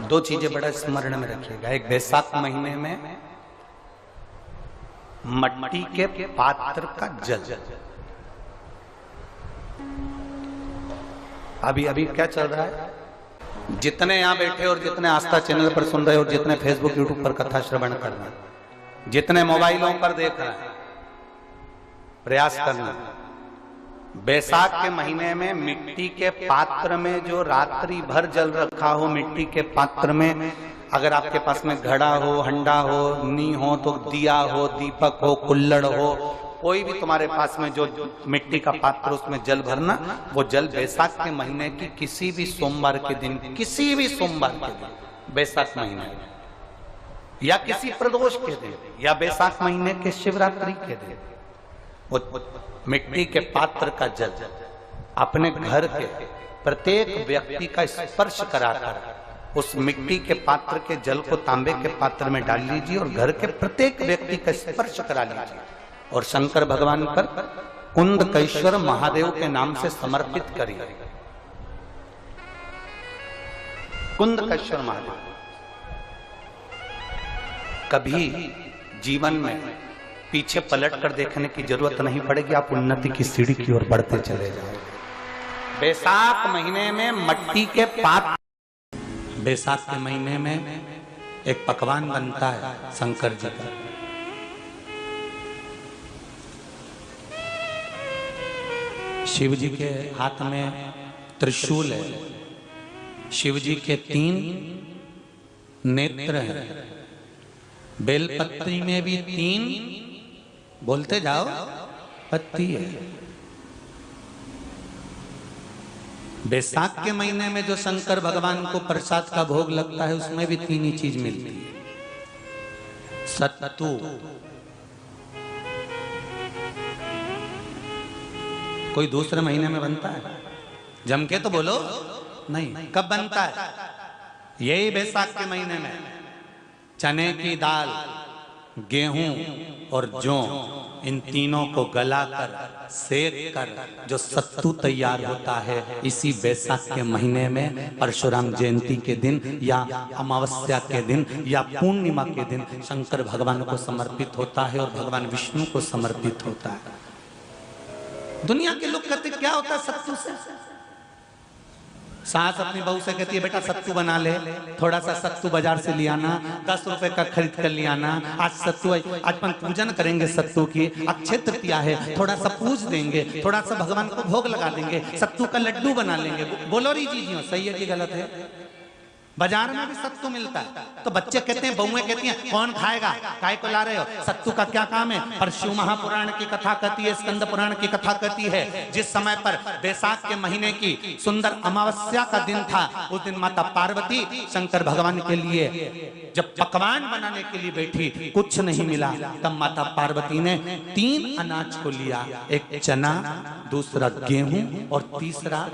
दो चीजें बड़ा स्मरण में रखिएगा। एक, बैसाख महीने में मट्टी के पात्र का जल। अभी अभी क्या चल रहा है, जितने यहां बैठे और जितने आस्था चैनल पर सुन रहे हो, जितने फेसबुक यूट्यूब पर कथा श्रवण कर रहे हैं, जितने मोबाइलों पर देख रहे हैं, प्रयास करना, बैसाख के महीने में मिट्टी के पात्र में जो रात्रि भर जल रखा हो, मिट्टी के पात्र में, अगर आपके पास में घड़ा हो, हंडा हो, नी हो, तो दिया हो, दीपक हो, कुल्लड़ हो, कोई भी तुम्हारे पास में जो मिट्टी का पात्र, उसमें जल भरना। वो जल बैसाख के महीने की किसी भी सोमवार के दिन, किसी भी सोमवार के दिन, बैसाख महीने या किसी प्रदोष के दिन, या बैसाख महीने के शिवरात्रि के दिन, वो मिट्टी के पात्र का जल अपने घर के प्रत्येक व्यक्ति का स्पर्श कराकर उस मिट्टी के पात्र के जल को तांबे के पात्र में डाल लीजिए और घर के प्रत्येक व्यक्ति का स्पर्श करा लीजिए और शंकर भगवान पर कुंदकेश्वर महादेव के नाम से समर्पित करिए। कुंदकेश्वर महादेव। कभी जीवन में पीछे पलट कर देखने की जरूरत नहीं पड़ेगी, आप उन्नति की सीढ़ी की ओर बढ़ते चले जाओगे। बैसाख महीने में मट्टी के पात्र, बैसाख के महीने में एक पकवान बनता है शंकर जी का। शिव जी के हाथ में त्रिशूल है, शिव जी के 3 नेत्र हैं, बेलपत्री में भी 3, बोलते जाओ, पत्ती है। बैसाख के महीने में जो शंकर भगवान को प्रसाद का भोग लगता है, उसमें भी 3 ही चीज मिलती है। सत्तू, कोई दूसरे महीने में बनता है? जम के तो बोलो नहीं। कब बनता है? यही बैसाख के महीने में। चने की दाल, गेहूं और जौ, इन तीनों को गलाकर, सेक कर जो सत्तू तैयार होता है, इसी बैसाख के महीने में परशुराम जयंती के दिन या अमावस्या के दिन या पूर्णिमा के दिन शंकर भगवान को समर्पित होता है और भगवान विष्णु को समर्पित होता है। दुनिया के लोग कहते क्या होता है सत्तू से? सास अपनी बहू से कहती है, बेटा सत्तू बना ले, थोड़ा सा सत्तू बाजार से ले आना, 10 रुपए का खरीद कर ले आना। आज सत्तू, आज अपन पूजन करेंगे सत्तू की, अक्षय तृतीया है, थोड़ा सा पूज देंगे, थोड़ा सा भगवान को भोग लगा देंगे, सत्तू का लड्डू बना लेंगे। बोलो री जी, सही है कि गलत है? बाजार में भी सत्तू मिलता है, तो बच्चे कहते हैं, बहुएं कहती हैं, कौन खाएगा, काय को ला रहे हो? सत्तू का क्या काम है? पर शिव महापुराण की कथा कहती है, स्कंद पुराण की कथा कहती है, जिस समय पर बैसाख के महीने की सुंदर अमावस्या का दिन था, उस दिन माता पार्वती शंकर भगवान के लिए जब पकवान बनाने के लिए बैठी, कुछ नहीं मिला, तब माता पार्वती ने 3 अनाज को लिया, एक चना, दूसरा गेहूं और तीसरा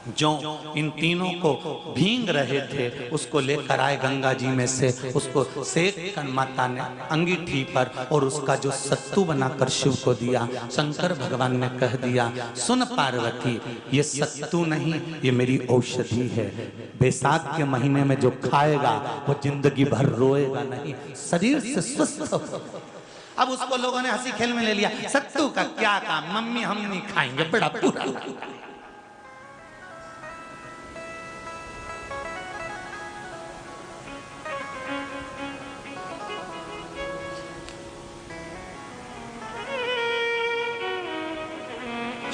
जो, इन तीनों को भींग रहे थे, उसको लेकर आए गंगा जी में से, उसको सेक कर माता ने अंगीठी पर और उसका जो सत्तू बनाकर शिव को दिया। शंकर भगवान ने कह दिया, सुन पार्वती, ये सत्तू नहीं, ये मेरी औषधि है। बैसाख के महीने में जो खाएगा वो जिंदगी भर रोएगा नहीं, शरीर से स्वस्थ हो। अब उसको लोगों ने हंसी खेल में ले लिया, सत्तू का क्या काम, मम्मी हम नहीं खाएंगे, बड़ा पूरा।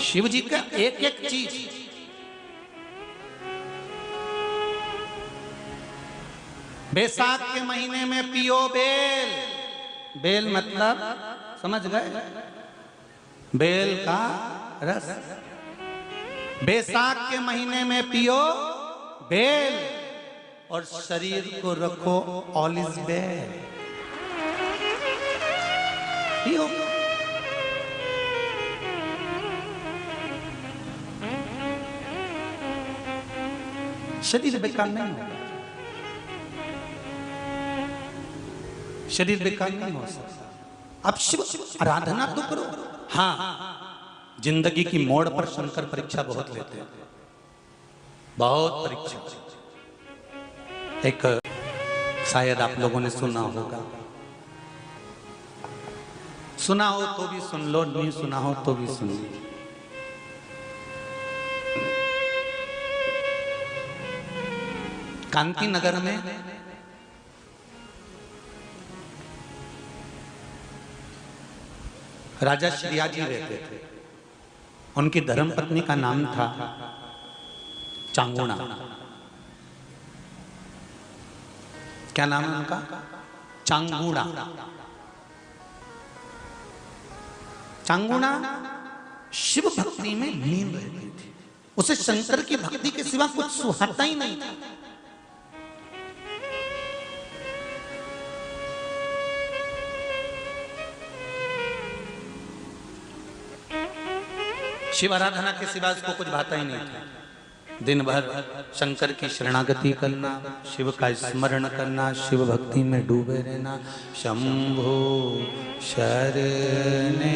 शिव जी का एक एक चीज, बैसाख के महीने में पियो बेल। बेल मतलब समझ गए? बेल का रस। बैसाख के महीने में पियो बेल और शरीर को रखो ऑलिव बेल। पियो। शरीर बेकार नहीं होगा, शरीर बेकार नहीं हो सकता। अब शिव आराधना तो करो। हाँ, जिंदगी की मोड़ पर शंकर परीक्षा बहुत लेते हैं, बहुत परीक्षा। एक शायद आप लोगों ने सुना होगा, सुना हो तो भी सुन लो, नहीं सुना हो तो भी सुन लो। कांति नगर में राजा श्रीयाजी रहते थे। उनकी धर्मपत्नी का नाम था चांगुणा। क्या नाम है उनका? चांगुणा। चांगुणा शिव भक्ति में लीन रहती थी। उसे शंकर की भक्ति के सिवा कुछ सुहाता ही नहीं था। शिव आराधना के सिवा उसको कुछ भाता ही नहीं था। दिन भर शंकर की शरणागति करना, शिव का स्मरण करना, शिव भक्ति में डूबे रहना। शंभो शरणे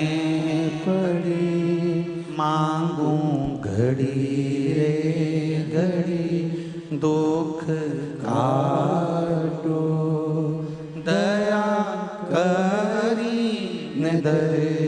पड़ी मांगू घड़ी रे घड़ी, दुख काटो दया करी न दरे